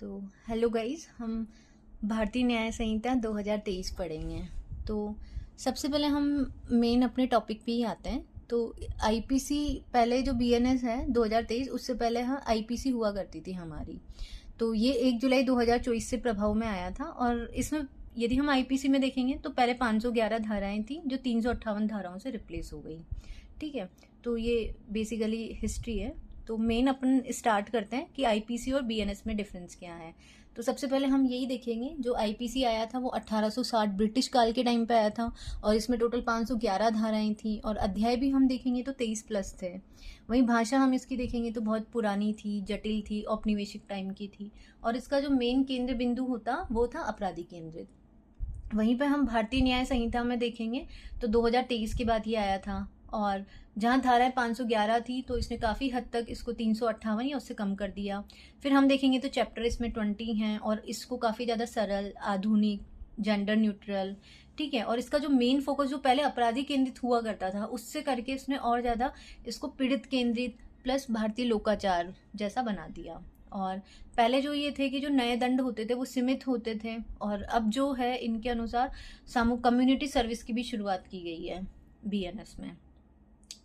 तो hello guys, हम भारतीय न्याय संहिता 2023 पढ़ेंगे। तो सबसे पहले हम मेन अपने टॉपिक पे ही आते हैं। तो आईपीसी पहले जो बीएनएस है 2023, उससे पहले हाँ आईपीसी हुआ करती थी हमारी। तो ये 1 जुलाई 2024 से प्रभाव में आया था और इसमें यदि हम आईपीसी में देखेंगे तो पहले 511 धाराएं थी जो 358 धाराओं से रिप्लेस हो गई। ठीक है, तो ये बेसिकली हिस्ट्री है। तो मेन अपन स्टार्ट करते हैं कि आईपीसी और बीएनएस में डिफरेंस क्या है। तो सबसे पहले हम यही देखेंगे, जो आईपीसी आया था वो 1860 ब्रिटिश काल के टाइम पे आया था और इसमें टोटल 511 धाराएं थी और अध्याय भी हम देखेंगे तो 23 प्लस थे। वहीं भाषा हम इसकी देखेंगे तो बहुत पुरानी थी, जटिल थी, औपनिवेशिक टाइम की थी और इसका जो मेन केंद्र बिंदु होता वो था अपराधी केंद्रित। वहीं पे हम भारतीय न्याय संहिता में देखेंगे तो 2023 के बाद ही आया था और जहाँ धाराएं 511 थी तो इसने काफ़ी हद तक इसको 358 या उससे कम कर दिया। फिर हम देखेंगे तो चैप्टर इसमें 20 हैं और इसको काफ़ी ज़्यादा सरल, आधुनिक, जेंडर न्यूट्रल, ठीक है, और इसका जो मेन फोकस जो पहले अपराधी केंद्रित हुआ करता था उससे करके इसने और ज़्यादा इसको पीड़ित केंद्रित प्लस भारतीय लोकाचार जैसा बना दिया। और पहले जो ये थे कि जो नए दंड होते थे वो सीमित होते थे और अब जो है इनके अनुसार कम्युनिटी सर्विस की भी शुरुआत की गई है बीएनएस में।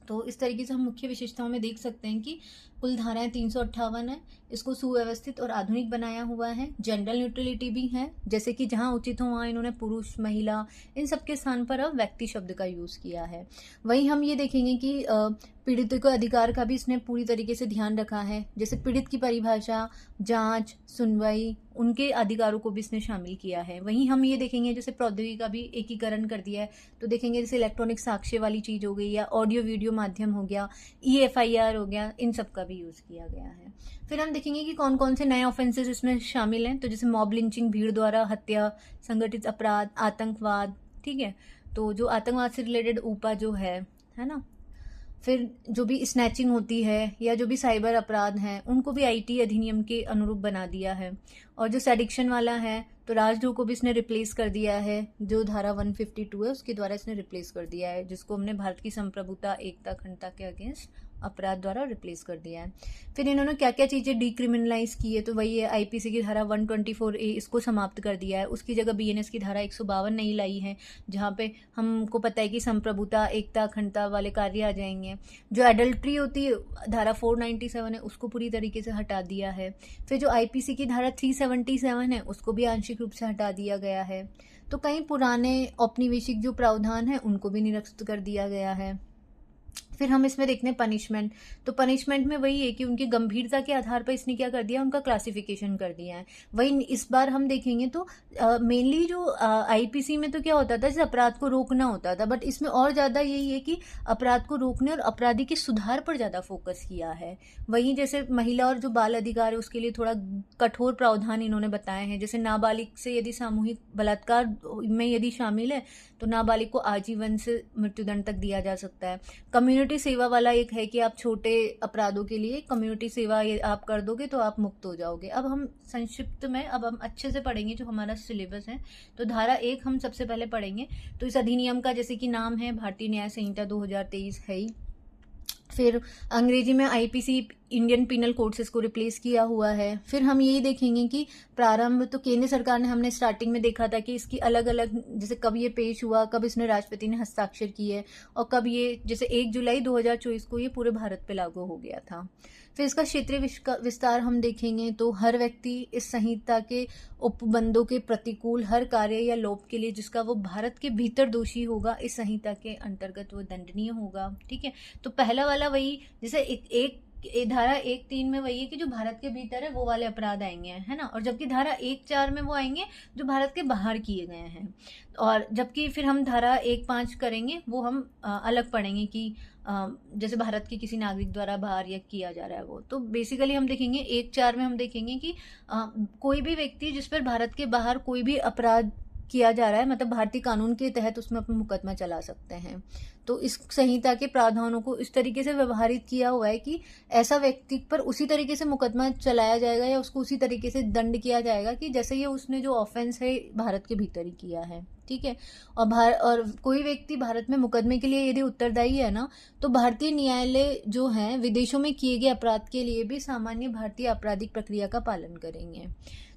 तो इस तरीके से हम मुख्य विशेषताओं में देख सकते हैं कि कुल धाराएं 358 है, इसको सुव्यवस्थित और आधुनिक बनाया हुआ है। जेंडर न्यूट्रलिटी भी है, जैसे कि जहां उचित हो वहां इन्होंने पुरुष, महिला इन सबके स्थान पर अब व्यक्ति शब्द का यूज किया है। वहीं हम ये देखेंगे कि पीड़ित के अधिकार का भी इसने पूरी तरीके से ध्यान रखा है, जैसे पीड़ित की परिभाषा, जांच, सुनवाई, उनके अधिकारों को भी इसने शामिल किया है। वहीं हम ये देखेंगे जैसे प्रौद्योगिकी का भी एकीकरण कर दिया है, तो देखेंगे जैसे इलेक्ट्रॉनिक साक्ष्य वाली चीज हो गई या ऑडियो वीडियो माध्यम हो गया, ईएफआईआर हो गया, इन सब का भी यूज किया गया है। फिर हम देखेंगे कि कौन कौन से नए ऑफेंसेस इसमें शामिल हैं, तो जैसे मॉब लिंचिंग, भीड़ द्वारा हत्या, संगठित अपराध, आतंकवाद, ठीक है, तो जो आतंकवाद से रिलेटेड ऊपा जो है ना, फिर जो भी स्नैचिंग होती है या जो भी साइबर अपराध हैं उनको भी आईटी अधिनियम के अनुरूप बना दिया है। और जो सेडिक्शन वाला है तो राजद्रोह को भी इसने रिप्लेस कर दिया है, जो धारा 152 है उसके द्वारा इसने रिप्लेस कर दिया है, जिसको हमने भारत की संप्रभुता, एकता, अखंडता के अगेंस्ट अपराध द्वारा रिप्लेस कर दिया है। फिर इन्होंने क्या क्या चीज़ें डिक्रिमिनलाइज की है, तो वही है आईपीसी की धारा 124A, इसको समाप्त कर दिया है। उसकी जगह बीएनएस की धारा 152 नहीं लाई है, जहाँ पे हमको पता है कि संप्रभुता, एकता, अखंडता वाले कार्य आ जाएंगे। जो एडल्ट्री होती है धारा 497 है उसको पूरी तरीके से हटा दिया है। फिर जो आईपीसी की धारा 377 है उसको भी आंशिक रूप से हटा दिया गया है। तो कई पुराने औपनिवेशिक जो प्रावधान है उनको भी निरस्त कर दिया गया है। फिर हम इसमें देखते हैं पनिशमेंट, तो पनिशमेंट में वही है कि उनकी गंभीरता के आधार पर इसने क्या कर दिया, उनका क्लासिफिकेशन कर दिया है। वही इस बार हम देखेंगे तो मेनली जो आईपीसी में तो क्या होता था, जैसे अपराध को रोकना होता था, बट इसमें और ज़्यादा यही है कि अपराध को रोकने और अपराधी के सुधार पर ज़्यादा फोकस किया है। वहीं जैसे महिला और जो बाल अधिकार है उसके लिए थोड़ा कठोर प्रावधान इन्होंने बताए हैं, जैसे नाबालिग से यदि सामूहिक बलात्कार में यदि शामिल है तो नाबालिग को आजीवन से मृत्युदंड तक दिया जा सकता है। कम्युनिटी सेवा वाला एक है कि आप छोटे अपराधों के लिए कम्युनिटी सेवा ये आप कर दोगे तो आप मुक्त हो जाओगे। अब हम संक्षिप्त में अब हम अच्छे से पढ़ेंगे जो हमारा सिलेबस है। तो धारा 1 हम सबसे पहले पढ़ेंगे। तो इस अधिनियम का जैसे कि नाम है भारतीय न्याय संहिता 2023 है ही। फिर अंग्रेजी में आईपीसी, इंडियन पिनल कोड से इसको रिप्लेस किया हुआ है। फिर हम यही देखेंगे कि प्रारंभ तो केंद्र सरकार ने, हमने स्टार्टिंग में देखा था कि इसकी अलग अलग, जैसे कब ये पेश हुआ, कब इसने राष्ट्रपति ने हस्ताक्षर किए और कब ये जैसे 1 जुलाई 2024 को ये पूरे भारत पे लागू हो गया था। फिर इसका क्षेत्रीय विस्तार हम देखेंगे तो हर व्यक्ति इस संहिता के उपबंधों के प्रतिकूल हर कार्य या लोप के लिए जिसका वो भारत के भीतर दोषी होगा, इस संहिता के अंतर्गत वो दंडनीय होगा। ठीक है, तो पहला वाला वही, जैसे एक धारा 1(3) में वही है कि जो भारत के भीतर है वो वाले अपराध आएंगे, है ना, और जबकि धारा 1(4) में वो आएंगे जो भारत के बाहर किए गए हैं। और जबकि फिर हम धारा 1(5) करेंगे वो हम अलग पढ़ेंगे कि जैसे भारत के किसी नागरिक द्वारा बाहर या किया जा रहा है वो। तो बेसिकली हम देखेंगे 1(4) में हम देखेंगे कि कोई भी व्यक्ति जिस पर भारत के बाहर कोई भी अपराध किया जा रहा है, मतलब भारतीय कानून के तहत उसमें अपना मुकदमा चला सकते हैं। तो इस संहिता के प्रावधानों को इस तरीके से व्यवहारित किया हुआ है कि ऐसा व्यक्ति पर उसी तरीके से मुकदमा चलाया जाएगा या उसको उसी तरीके से दंड किया जाएगा कि जैसे ये उसने जो ऑफेंस है भारत के भीतर ही किया है। ठीक है। और कोई व्यक्ति भारत में मुकदमे के लिए यदि उत्तरदायी है ना, तो भारतीय न्यायालय जो है विदेशों में किए गए अपराध के लिए भी सामान्य भारतीय आपराधिक प्रक्रिया का पालन करेंगे।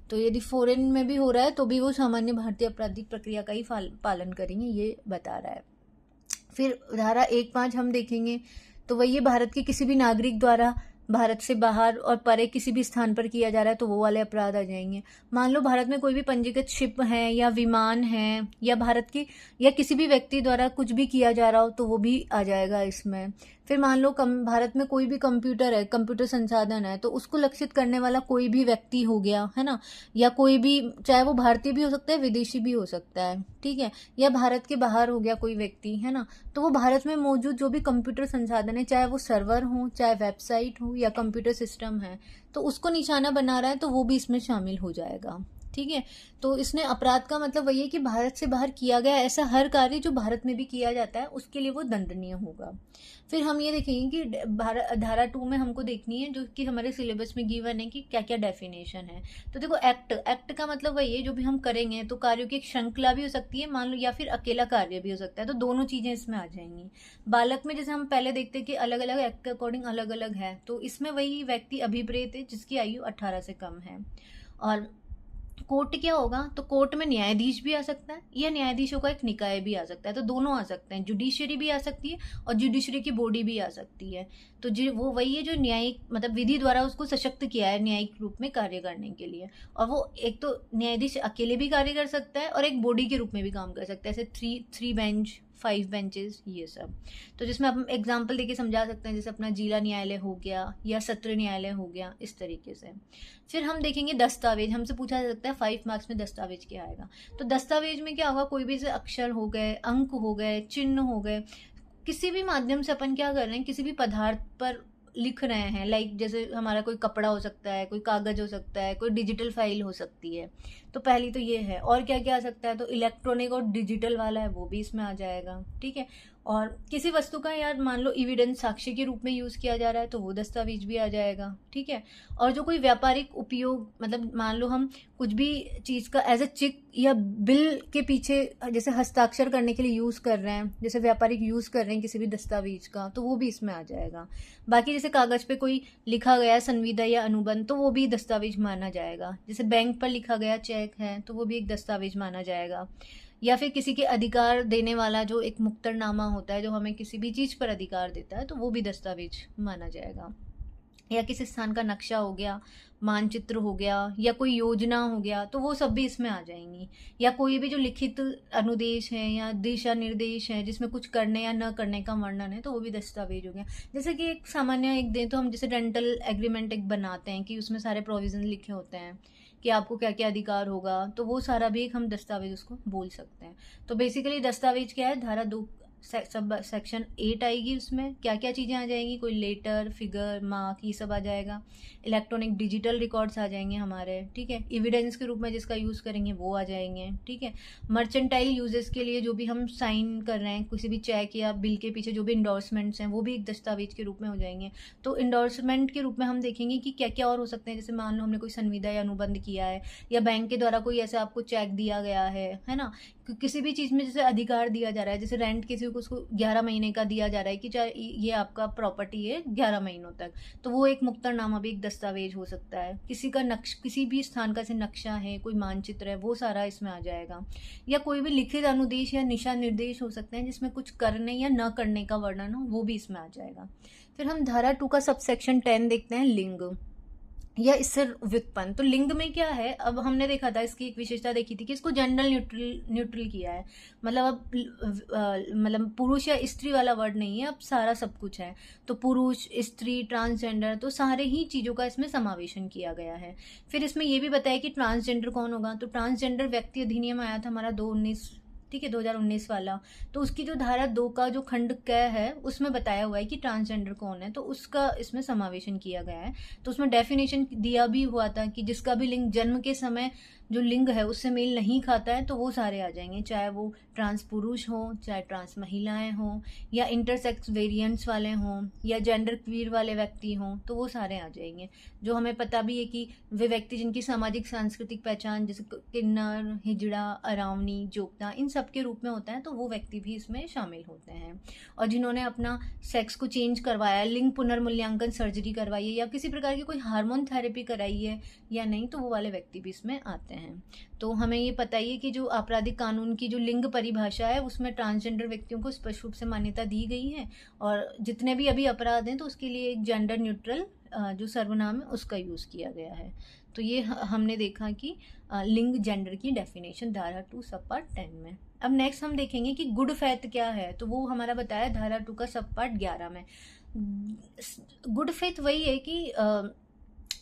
तो यदि फॉरेन में भी हो रहा है तो भी वो सामान्य भारतीय आपराधिक प्रक्रिया का ही पालन करेंगे, ये बता रहा है। फिर धारा 1.5 हम देखेंगे तो वही है, भारत के किसी भी नागरिक द्वारा भारत से बाहर और परे किसी भी स्थान पर किया जा रहा है तो वो वाले अपराध आ जाएंगे। मान लो भारत में कोई भी पंजीकृत शिप है या विमान है या भारत की या किसी भी व्यक्ति द्वारा कुछ भी किया जा रहा हो तो वो भी आ जाएगा इसमें। फिर मान लो भारत में कोई भी कंप्यूटर है, कंप्यूटर संसाधन है, तो उसको लक्षित करने वाला कोई भी व्यक्ति हो गया है ना, या कोई भी, चाहे वो भारतीय भी हो सकता है विदेशी भी हो सकता है, ठीक है, या भारत के बाहर हो गया कोई व्यक्ति, है ना, तो वो भारत में मौजूद जो भी कंप्यूटर संसाधन है, चाहे वो सर्वर हो, चाहे वेबसाइट हो या कंप्यूटर सिस्टम है, तो उसको निशाना बना रहा है तो वो भी इसमें शामिल हो जाएगा। ठीक है। तो इसने अपराध का मतलब वही है कि भारत से बाहर किया गया ऐसा हर कार्य जो भारत में भी किया जाता है उसके लिए वो दंडनीय होगा। फिर हम ये देखेंगे कि धारा 2 में हमको देखनी है जो कि हमारे सिलेबस में गिवन है कि क्या क्या डेफिनेशन है। तो देखो, एक्ट का मतलब वही है जो भी हम करेंगे, तो कार्यों की एक श्रृंखला भी हो सकती है मान लो, या फिर अकेला कार्य भी हो सकता है, तो दोनों चीजें इसमें आ जाएंगी। बालक में जैसे हम पहले देखते हैं कि अलग अलग एक्ट के अकॉर्डिंग अलग अलग है, तो इसमें वही व्यक्ति अभिप्रेत है जिसकी आयु 18 से कम है। और कोर्ट क्या होगा, तो कोर्ट में न्यायाधीश भी आ सकता है या न्यायाधीशों का एक निकाय भी आ सकता है, तो दोनों आ सकते हैं, जुडिशरी भी आ सकती है और जुडिशरी की बॉडी भी आ सकती है। तो वो वही है जो न्यायिक मतलब विधि द्वारा उसको सशक्त किया है न्यायिक रूप में कार्य करने के लिए। और वो एक तो न्यायाधीश अकेले भी कार्य कर सकता है और एक बॉडी के रूप में भी काम कर सकता है, जैसे 3 बेंच 5 बेंचेस ये सब। तो जिसमें हम एग्जाम्पल देके समझा सकते हैं, जैसे अपना जिला न्यायालय हो गया या सत्र न्यायालय हो गया, इस तरीके से। फिर हम देखेंगे दस्तावेज, हमसे पूछा जा सकता है 5 मार्क्स में दस्तावेज क्या आएगा। तो दस्तावेज में क्या होगा, कोई भी जैसे अक्षर हो गए, अंक हो गए, चिन्ह हो गए, किसी भी माध्यम से अपन क्या कर रहे हैं, किसी भी पदार्थ पर लिख रहे हैं, लाइक जैसे हमारा कोई कपड़ा हो सकता है, कोई कागज हो सकता है, कोई डिजिटल फाइल हो सकती है। तो पहली तो ये है। और क्या क्या आ सकता है, तो इलेक्ट्रॉनिक और डिजिटल वाला है वो भी इसमें आ जाएगा। ठीक है। और किसी वस्तु का यार मान लो एविडेंस साक्ष्य के रूप में यूज किया जा रहा है तो वो दस्तावेज भी आ जाएगा। ठीक है। और जो कोई व्यापारिक उपयोग, मतलब मान लो हम कुछ भी चीज का एज ए चेक या बिल के पीछे जैसे हस्ताक्षर करने के लिए यूज कर रहे हैं, जैसे व्यापारिक यूज कर रहे हैं किसी भी दस्तावेज का, तो वो भी इसमें आ जाएगा। बाकी जैसे कागज पे कोई लिखा गया संविदा या अनुबंध, तो वो भी दस्तावेज माना जाएगा। जैसे बैंक पर लिखा गया चेक है तो वो भी एक दस्तावेज माना जाएगा। या फिर किसी के अधिकार देने वाला जो एक मुक्तरनामा होता है जो हमें किसी भी चीज पर अधिकार देता है, तो वो भी दस्तावेज माना जाएगा। या किसी स्थान का नक्शा हो गया, मानचित्र हो गया, या कोई योजना हो गया, तो वो सब भी इसमें आ जाएंगी। या कोई भी जो लिखित अनुदेश है या दिशा निर्देश है जिसमें कुछ करने या न करने का वर्णन है, तो वो भी दस्तावेज हो गया। जैसे कि एक सामान्य एक दें तो हम जैसे रेंटल एग्रीमेंट एक बनाते हैं कि उसमें सारे प्रोविजन लिखे होते हैं कि आपको क्या क्या अधिकार होगा, तो वो सारा भी एक हम दस्तावेज उसको बोल सकते हैं। तो बेसिकली दस्तावेज क्या है, धारा 2 सब सेक्शन 8 आएगी, उसमें क्या क्या चीज़ें आ जाएंगी, कोई लेटर, फिगर, मार्क, ये सब आ जाएगा। इलेक्ट्रॉनिक डिजिटल रिकॉर्ड्स आ जाएंगे हमारे। ठीक है। एविडेंस के रूप में जिसका यूज़ करेंगे वो आ जाएंगे। ठीक है। मर्चेंटाइल यूजेस के लिए जो भी हम साइन कर रहे हैं किसी भी चेक या बिल के पीछे जो भी इंडोर्समेंट्स हैं वो भी एक दस्तावेज के रूप में हो जाएंगे। तो इंडोर्समेंट के रूप में हम देखेंगे कि क्या क्या और हो सकते हैं, जैसे मान लो हमने कोई संविदा या अनुबंध किया है या बैंक के द्वारा कोई ऐसे आपको चेक दिया गया है ना, किसी भी चीज़ में जैसे अधिकार दिया जा रहा है, जैसे रेंट किसी को उसको 11 महीने का दिया जा रहा है कि चाहे ये आपका प्रॉपर्टी है 11 महीनों तक, तो वो एक मुक्तरनामा भी एक दस्तावेज हो सकता है। किसी का किसी भी स्थान का से नक्शा है, कोई मानचित्र है, वो सारा इसमें आ जाएगा। या कोई भी लिखित अनुदेश या दिशा निर्देश हो सकते हैं जिसमें कुछ करने या न करने का वर्णन हो, वो भी इसमें आ जाएगा। फिर हम धारा 2 का सबसेक्शन 10 देखते हैं, लिंग या इससे व्युत्पन्न। तो लिंग में क्या है, अब हमने देखा था इसकी एक विशेषता देखी थी कि इसको जेंडर न्यूट्रल किया है। मतलब अब मतलब पुरुष या स्त्री वाला वर्ड नहीं है, अब सारा सब कुछ है। तो पुरुष, स्त्री, ट्रांसजेंडर, तो सारे ही चीज़ों का इसमें समावेशन किया गया है। फिर इसमें यह भी बताया कि ट्रांसजेंडर कौन होगा, तो ट्रांसजेंडर व्यक्ति अधिनियम आया था हमारा 2019, ठीक है, 2019 वाला। तो उसकी जो धारा 2 का जो खंड क है उसमें बताया हुआ है कि ट्रांसजेंडर कौन है, तो उसका इसमें समावेशन किया गया है। तो उसमें डेफिनेशन दिया भी हुआ था कि जिसका भी लिंग जन्म के समय जो लिंग है उससे मेल नहीं खाता है तो वो सारे आ जाएंगे, चाहे वो ट्रांस पुरुष हो, चाहे ट्रांस महिलाएं हों, या इंटरसेक्स वेरिएंट्स वाले हों, या जेंडर क्वीर वाले व्यक्ति हों, तो वो सारे आ जाएंगे। जो हमें पता भी है कि वे व्यक्ति जिनकी सामाजिक सांस्कृतिक पहचान जैसे किन्नर, हिजड़ा, अरावनी, जोगता, इन सबके रूप में होता है, तो वो व्यक्ति भी इसमें शामिल होते हैं। और जिन्होंने अपना सेक्स को चेंज करवाया, लिंग पुनर्मूल्यांकन सर्जरी करवाई है या किसी प्रकार की कोई हार्मोन थेरेपी कराई है या नहीं, तो वो वाले व्यक्ति भी इसमें आते हैं। तो हमें ये पता ही है कि जो आपराधिक कानून की जो लिंग परिभाषा है उसमें ट्रांसजेंडर व्यक्तियों को स्पष्ट रूप से मान्यता दी गई है, और जितने भी अभी अपराध हैं तो उसके लिए एक जेंडर न्यूट्रल जो सर्वनाम है उसका यूज़ किया गया है। तो ये हमने देखा कि लिंग जेंडर की डेफिनेशन धारा 2 सब पार्ट 10 में। अब नेक्स्ट हम देखेंगे कि गुड फेथ क्या है, तो वो हमारा बताया धारा 2 का सब पार्ट 11 में। गुड फेथ वही है कि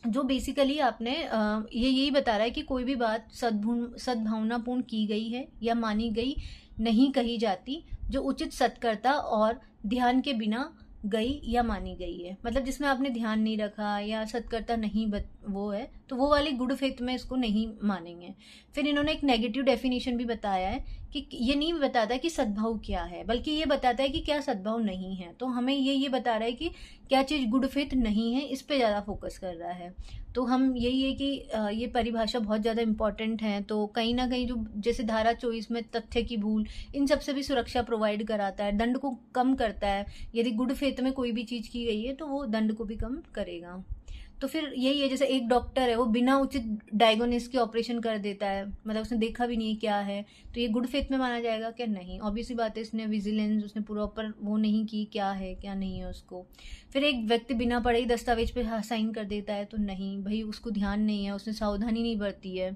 जो बेसिकली आपने ये यही बता रहा है कि कोई भी बात सद्भावनापूर्ण की गई है या मानी गई नहीं कही जाती, जो उचित सत्कर्ता और ध्यान के बिना गई या मानी गई है, मतलब जिसमें आपने ध्यान नहीं रखा या सत्कर्ता नहीं वो है, तो वो वाली गुड फेथ में इसको नहीं मानेंगे। फिर इन्होंने एक नेगेटिव डेफिनेशन भी बताया है कि ये नहीं बताता कि सद्भाव क्या है, बल्कि ये बताता है कि क्या सद्भाव नहीं है। तो हमें ये बता रहा है कि क्या चीज़ गुड फेथ नहीं है, इस पे ज़्यादा फोकस कर रहा है। तो हम यही है कि ये परिभाषा बहुत ज़्यादा इंपॉर्टेंट है। तो कहीं ना कहीं जो जैसे धारा 24 में तथ्य की भूल, इन सब से भी सुरक्षा प्रोवाइड कराता है, दंड को कम करता है। यदि गुड फेथ में कोई भी चीज़ की गई है तो वो दंड को भी कम करेगा। तो फिर यही है, जैसे एक डॉक्टर है वो बिना उचित डायग्नोसिस के ऑपरेशन कर देता है, मतलब उसने देखा भी नहीं क्या है, तो ये गुड फेथ में माना जाएगा क्या? नहीं। ऑब्वियसली बात है, इसने विजिलेंस, उसने प्रॉपर वो नहीं की क्या है क्या नहीं है उसको। फिर एक व्यक्ति बिना पढ़े ही दस्तावेज पे साइन कर देता है, तो नहीं भाई, उसको ध्यान नहीं है, उसने सावधानी नहीं बरती है।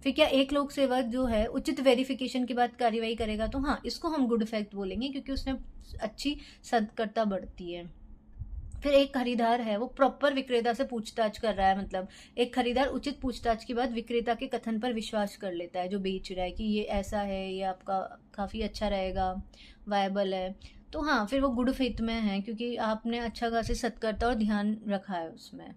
फिर क्या एक लोक सेवक जो है उचित वेरिफिकेशन के बाद कार्यवाही करेगा, तो हाँ, इसको हम गुड फेथ बोलेंगे क्योंकि उसने अच्छी सतर्कता बरती है। फिर एक खरीदार है वो प्रॉपर विक्रेता से पूछताछ कर रहा है, मतलब एक खरीदार उचित पूछताछ के बाद विक्रेता के कथन पर विश्वास कर लेता है जो बेच रहा है कि ये ऐसा है, ये आपका काफ़ी अच्छा रहेगा, वायबल है, तो हाँ, फिर वो गुड फेथ में है क्योंकि आपने अच्छा खासी सतर्कता और ध्यान रखा है उसमें।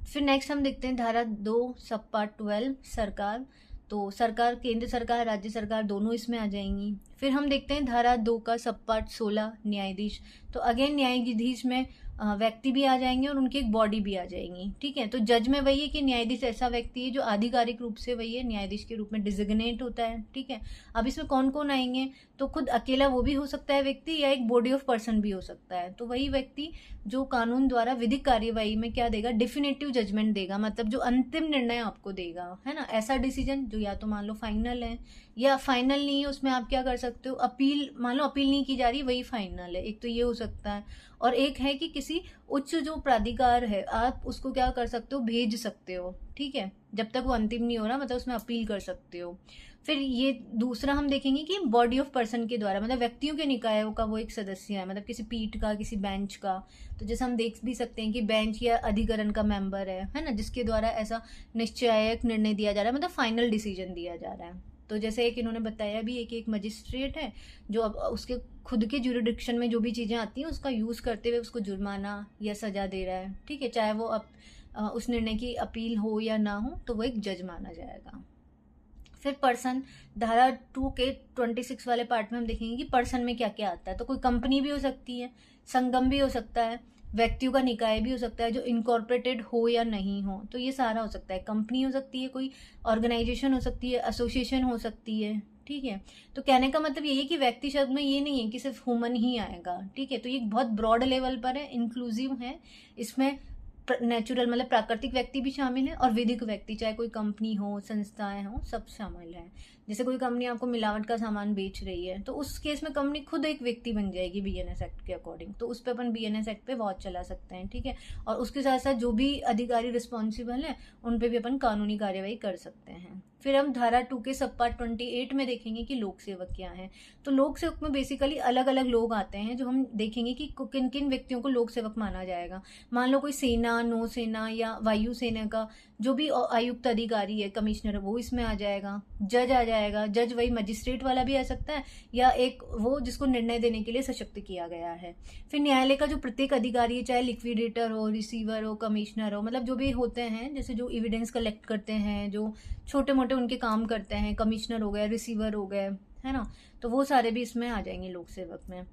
फिर नेक्स्ट हम देखते हैं धारा 2 सब पार्ट 12 सरकार। तो सरकार, केंद्र सरकार, राज्य सरकार दोनों इसमें आ जाएंगी। फिर हम देखते हैं धारा 2 का सब पार्ट 16 न्यायाधीश। तो अगेन न्यायाधीश में व्यक्ति भी आ जाएंगे और उनकी एक बॉडी भी आ जाएंगी, ठीक है। तो जज में वही है कि न्यायाधीश ऐसा व्यक्ति है जो आधिकारिक रूप से वही है न्यायाधीश के रूप में डिजिग्नेट होता है, ठीक है। अब इसमें कौन कौन आएंगे, तो खुद अकेला वो भी हो सकता है व्यक्ति, या एक बॉडी ऑफ पर्सन भी हो सकता है। तो वही व्यक्ति जो कानून द्वारा विधिक कार्यवाही में क्या देगा, डिफिनेटिव जजमेंट देगा, मतलब जो अंतिम निर्णय आपको देगा, है ना। ऐसा डिसीजन जो या तो मान लो फाइनल है या फाइनल नहीं है, उसमें आप क्या कर सकते हो, अपील, मान लो अपील नहीं की जा रही, वही फाइनल है, एक तो ये हो सकता है। और एक है कि किसी उच्च जो प्राधिकार है आप उसको क्या कर सकते हो, भेज सकते हो, ठीक है, जब तक वो अंतिम नहीं हो रहा, मतलब उसमें अपील कर सकते हो। फिर ये दूसरा हम देखेंगे कि बॉडी ऑफ पर्सन के द्वारा, मतलब व्यक्तियों के निकायों का वो एक सदस्य है, मतलब किसी पीठ का, किसी बेंच का। तो जैसे हम देख भी सकते हैं कि बेंच या अधिकरण का मेंबर है ना, जिसके द्वारा ऐसा निश्चयात्मक निर्णय दिया जा रहा है, मतलब फाइनल डिसीजन दिया जा रहा है। तो जैसे एक इन्होंने बताया भी है कि एक मजिस्ट्रेट है जो अब उसके खुद के ज्यूरिडिक्शन में जो भी चीज़ें आती हैं उसका यूज़ करते हुए उसको जुर्माना या सज़ा दे रहा है, ठीक है, चाहे वो उस निर्णय की अपील हो या ना हो, तो वो एक जज माना जाएगा। फिर पर्सन, धारा 2 के 26 वाले पार्ट में हम देखेंगे कि पर्सन में क्या क्या आता है। तो कोई कंपनी भी हो सकती है, संगम भी हो सकता है, व्यक्तियों का निकाय भी हो सकता है जो इनकॉर्पोरेटेड हो या नहीं हो, तो ये सारा हो सकता है। कंपनी हो सकती है, कोई ऑर्गेनाइजेशन हो सकती है, एसोसिएशन हो सकती है, ठीक है। तो कहने का मतलब ये है कि व्यक्ति शब्द में ये नहीं है कि सिर्फ ह्यूमन ही आएगा, ठीक है। तो ये बहुत ब्रॉड लेवल पर है, इंक्लूसिव है, इसमें नेचुरल मतलब प्राकृतिक व्यक्ति भी शामिल है और विधिक व्यक्ति, चाहे कोई कंपनी हो, संस्थाएं हो, सब शामिल है। जैसे कोई कंपनी आपको मिलावट का सामान बेच रही है तो उस केस में कंपनी खुद एक व्यक्ति बन जाएगी बीएनएस एक्ट के अकॉर्डिंग, तो उस पर अपन बीएनएस एक्ट पे वॉच चला सकते हैं, ठीक है। और उसके साथ साथ जो भी अधिकारी रिस्पॉन्सिबल है उन पे भी अपन कानूनी कार्यवाही कर सकते हैं। फिर हम धारा 2 के सब पार्ट 28 में देखेंगे कि लोक सेवक क्या है। तो लोक सेवक में बेसिकली अलग अलग लोग आते हैं, जो हम देखेंगे कि किन किन व्यक्तियों को लोक सेवक माना जाएगा। मान लो कोई सेना, नौसेना या वायु सेना का जो भी आयुक्त अधिकारी है, कमिश्नर, वो इसमें आ जाएगा। जज आ जाएगा, जज वही मजिस्ट्रेट वाला भी आ सकता है या एक वो जिसको निर्णय देने के लिए सशक्त किया गया है। फिर न्यायालय का जो प्रत्येक अधिकारी है, चाहे लिक्विडेटर हो, रिसीवर हो, कमिश्नर हो, मतलब जो भी होते हैं, जैसे जो एविडेंस कलेक्ट करते हैं, जो छोटे मोटे उनके काम करते हैं, कमिश्नर हो गए, रिसीवर हो गए, है ना, तो वो सारे भी इसमें आ जाएंगे लोक सेवक में।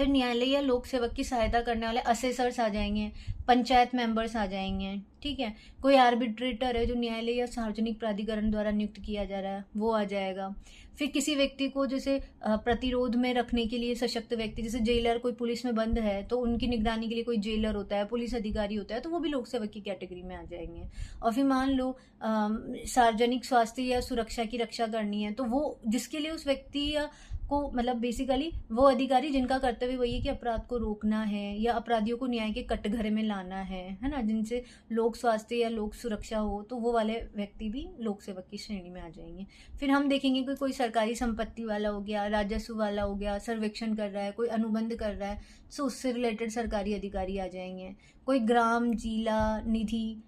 फिर न्यायालय या लोक सेवक की सहायता करने वाले असेसर्स आ जाएंगे, पंचायत मेंबर्स आ जाएंगे, ठीक है। कोई आर्बिट्रेटर है जो न्यायालय या सार्वजनिक प्राधिकरण द्वारा नियुक्त किया जा रहा है, वो आ जाएगा। फिर किसी व्यक्ति को जैसे प्रतिरोध में रखने के लिए सशक्त व्यक्ति, जैसे जेलर, कोई पुलिस में बंद है तो उनकी निगरानी के लिए कोई जेलर होता है, पुलिस अधिकारी होता है, तो वो भी लोक सेवक की कैटेगरी में आ जाएंगे। और फिर मान लो सार्वजनिक स्वास्थ्य या सुरक्षा की रक्षा करनी है, तो वो जिसके लिए उस व्यक्ति या को मतलब बेसिकली वो अधिकारी जिनका कर्तव्य वही है कि अपराध को रोकना है या अपराधियों को न्याय के कटघरे में लाना है ना, जिनसे लोक स्वास्थ्य या लोक सुरक्षा हो, तो वो वाले व्यक्ति भी लोक सेवक की श्रेणी में आ जाएंगे। फिर हम देखेंगे कि कोई सरकारी संपत्ति वाला हो गया, राजस्व वाला हो गया, सर्वेक्षण कर रहा है, कोई अनुबंध कर रहा है, तो उससे रिलेटेड सरकारी अधिकारी आ जाएंगे। कोई ग्राम जिला निधि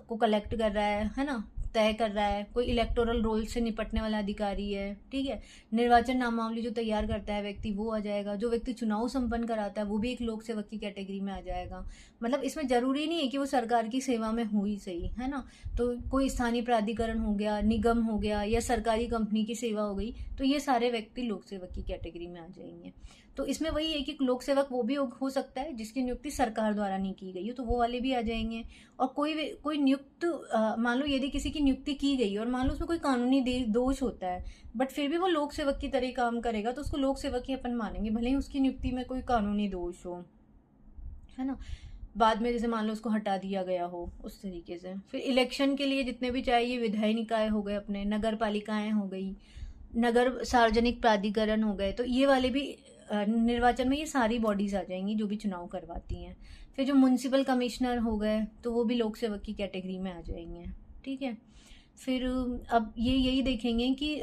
को कलेक्ट कर रहा है ना, तय कर रहा है, कोई इलेक्टोरल रोल से निपटने वाला अधिकारी है, ठीक है। निर्वाचन नामावली जो तैयार करता है व्यक्ति, वो आ जाएगा। जो व्यक्ति चुनाव संपन्न कराता है वो भी एक लोक सेवक की कैटेगरी में आ जाएगा। मतलब इसमें जरूरी नहीं है कि वो सरकार की सेवा में हो ही सही, है ना। तो कोई स्थानीय प्राधिकरण हो गया, निगम हो गया, या सरकारी कंपनी की सेवा हो गई, तो ये सारे व्यक्ति लोक सेवक की कैटेगरी में आ जाएंगे। तो इसमें वही है कि लोक सेवक वो भी हो सकता है जिसकी नियुक्ति सरकार द्वारा नहीं की गई हो, तो वो वाले भी आ जाएंगे। और कोई नियुक्त मान लो यदि किसी की नियुक्ति की गई और मान लो उसमें कोई कानूनी दोष होता है, बट फिर भी वो लोक सेवक की तरह काम करेगा, तो उसको लोक सेवक ही अपन मानेंगे, भले ही उसकी नियुक्ति में कोई कानूनी दोष हो, है ना। बाद में जैसे मान लो उसको हटा दिया गया हो, उस तरीके से। फिर इलेक्शन के लिए जितने भी चाहिए, विधायी निकाय हो गए अपने, नगर पालिकाएं हो गई, नगर सार्वजनिक प्राधिकरण हो गए, तो ये वाले भी निर्वाचन में ये सारी बॉडीज आ जाएंगी जो भी चुनाव करवाती हैं। फिर जो म्युनिसिपल कमिश्नर हो गए, तो वो भी लोक सेवक की कैटेगरी में आ जाएंगे, ठीक है। फिर अब ये यही देखेंगे कि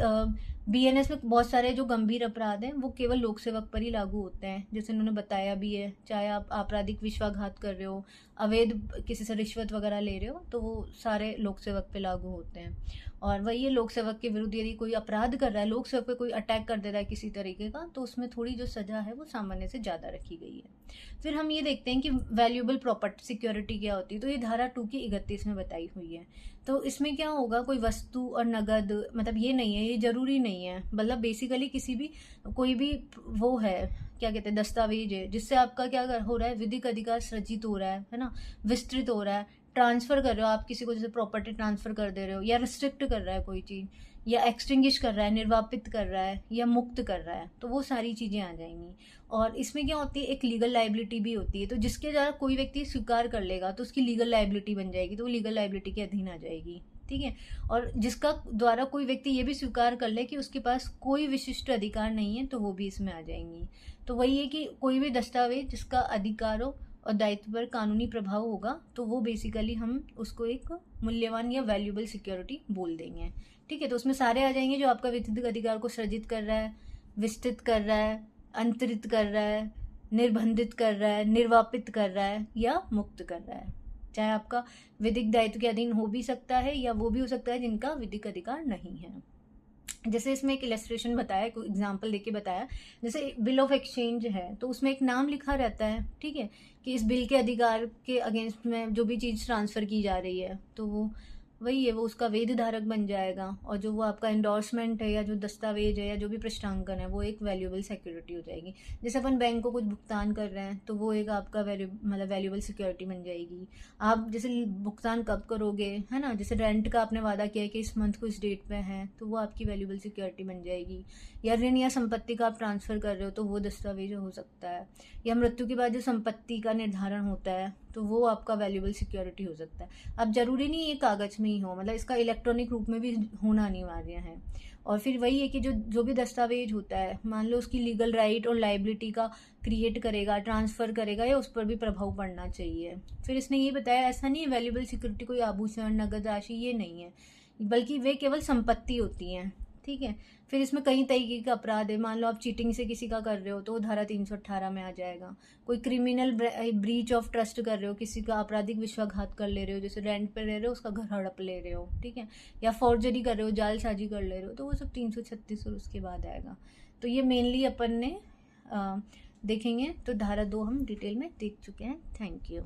बीएनएस में बहुत सारे जो गंभीर अपराध हैं वो केवल लोक सेवक पर ही लागू होते हैं, जैसे उन्होंने बताया भी है। चाहे आप आपराधिक विश्वासघात कर रहे हो, अवैध किसी से रिश्वत वगैरह ले रहे हो, तो वो सारे लोक सेवक पे लागू होते हैं। और वही है, लोक सेवक के विरुद्ध यदि कोई अपराध कर रहा है, लोक सेवक पे कोई अटैक कर दे रहा है किसी तरीके का, तो उसमें थोड़ी जो सजा है वो सामान्य से ज़्यादा रखी गई है। फिर हम ये देखते हैं कि वैल्यूएबल प्रॉपर्टी सिक्योरिटी क्या होती है, तो ये धारा 2 की 31 में बताई हुई है। तो इसमें क्या होगा, कोई वस्तु और नगद, मतलब ये नहीं है, ये जरूरी नहीं है, मतलब बेसिकली किसी भी कोई भी वो है, क्या कहते हैं, दस्तावेज है जिससे आपका क्या हो रहा है, विधिक अधिकार सृजित हो रहा है ना, विस्तृत हो रहा है, ट्रांसफर कर रहे हो आप किसी को, जैसे प्रॉपर्टी ट्रांसफर कर दे रहे हो, या रिस्ट्रिक्ट कर रहा है कोई चीज, या एक्सटिंग्विश कर रहा है, निर्वापित कर रहा है, या मुक्त कर रहा है, तो वो सारी चीजें आ जाएंगी। और इसमें क्या होती है, एक लीगल लाइबिलिटी भी होती है, तो जिसके द्वारा कोई व्यक्ति स्वीकार कर लेगा तो उसकी लीगल लाइबिलिटी बन जाएगी, तो वो लीगल लाइबिलिटी के अधीन आ जाएगी, ठीक है। और जिसका द्वारा कोई व्यक्ति ये भी स्वीकार कर ले कि उसके पास कोई विशिष्ट अधिकार नहीं है, तो वो भी इसमें आ जाएंगी। तो वही है कि कोई भी दस्तावेज जिसका अधिकारों और दायित्व पर कानूनी प्रभाव होगा, तो वो बेसिकली हम उसको एक मूल्यवान या वैल्यूएबल सिक्योरिटी बोल देंगे, ठीक है। तो उसमें सारे आ जाएंगे जो आपका विधिक अधिकार को सृजित कर रहा है, विस्तृत कर रहा है, अंतरित कर रहा है, निर्बंधित कर रहा है, निर्वापित कर रहा है, या मुक्त कर रहा है। चाहे आपका विधिक दायित्व के अधीन हो भी सकता है, या वो भी हो सकता है जिनका विधिक अधिकार नहीं है। जैसे इसमें एक इलस्ट्रेशन बताया, कोई एग्जांपल देके बताया, जैसे बिल ऑफ एक्सचेंज है, तो उसमें एक नाम लिखा रहता है, ठीक है, कि इस बिल के अधिकार के अगेंस्ट में जो भी चीज़ ट्रांसफ़र की जा रही है, तो वो वही है, वो उसका वेद धारक बन जाएगा। और जो वो आपका एंडोर्समेंट है, या जो दस्तावेज है, या जो भी पृष्ठांकन है, वो एक वैल्यूएबल सिक्योरिटी हो जाएगी। जैसे अपन बैंक को कुछ भुगतान कर रहे हैं, तो वो एक आपका वैल्यूएबल सिक्योरिटी बन जाएगी। आप जैसे भुगतान कब करोगे, है ना, जैसे रेंट का आपने वादा किया है कि इस मंथ को इस डेट पे है, तो वो आपकी वैल्यूएबल सिक्योरिटी बन जाएगी। या ऋण या संपत्ति का आप ट्रांसफ़र कर रहे हो, तो वो दस्तावेज हो सकता है। या मृत्यु के बाद जो संपत्ति का निर्धारण होता है, तो वो आपका वैल्यूएबल सिक्योरिटी हो सकता है। अब जरूरी नहीं ये कागज में ही हो, मतलब इसका इलेक्ट्रॉनिक रूप में भी होना अनिवार्य है। और फिर वही है कि जो भी दस्तावेज होता है, मान लो उसकी लीगल राइट और लाइबिलिटी का क्रिएट करेगा, ट्रांसफर करेगा, या उस पर भी प्रभाव पड़ना चाहिए। फिर इसने ये बताया, ऐसा नहीं है वैल्यूएबल सिक्योरिटी कोई आभूषण, नगद राशि, ये नहीं है, बल्कि वे केवल संपत्ति होती हैं, ठीक है। फिर इसमें कई तरीके के अपराध है, मान लो आप चीटिंग से किसी का कर रहे हो, तो वो धारा 318 में आ जाएगा। कोई क्रिमिनल ब्रीच ऑफ ट्रस्ट कर रहे हो, किसी का आपराधिक विश्वासघात कर ले रहे हो, जैसे रेंट पे रह रहे हो उसका घर हड़प ले रहे हो, ठीक है, या फॉर्जरी कर रहे हो, जालसाजी कर ले रहे हो, तो वो सब 336 और उसके बाद आएगा। तो ये मेनली अपन ने देखेंगे, तो धारा 2 हम डिटेल में देख चुके हैं। Thank you.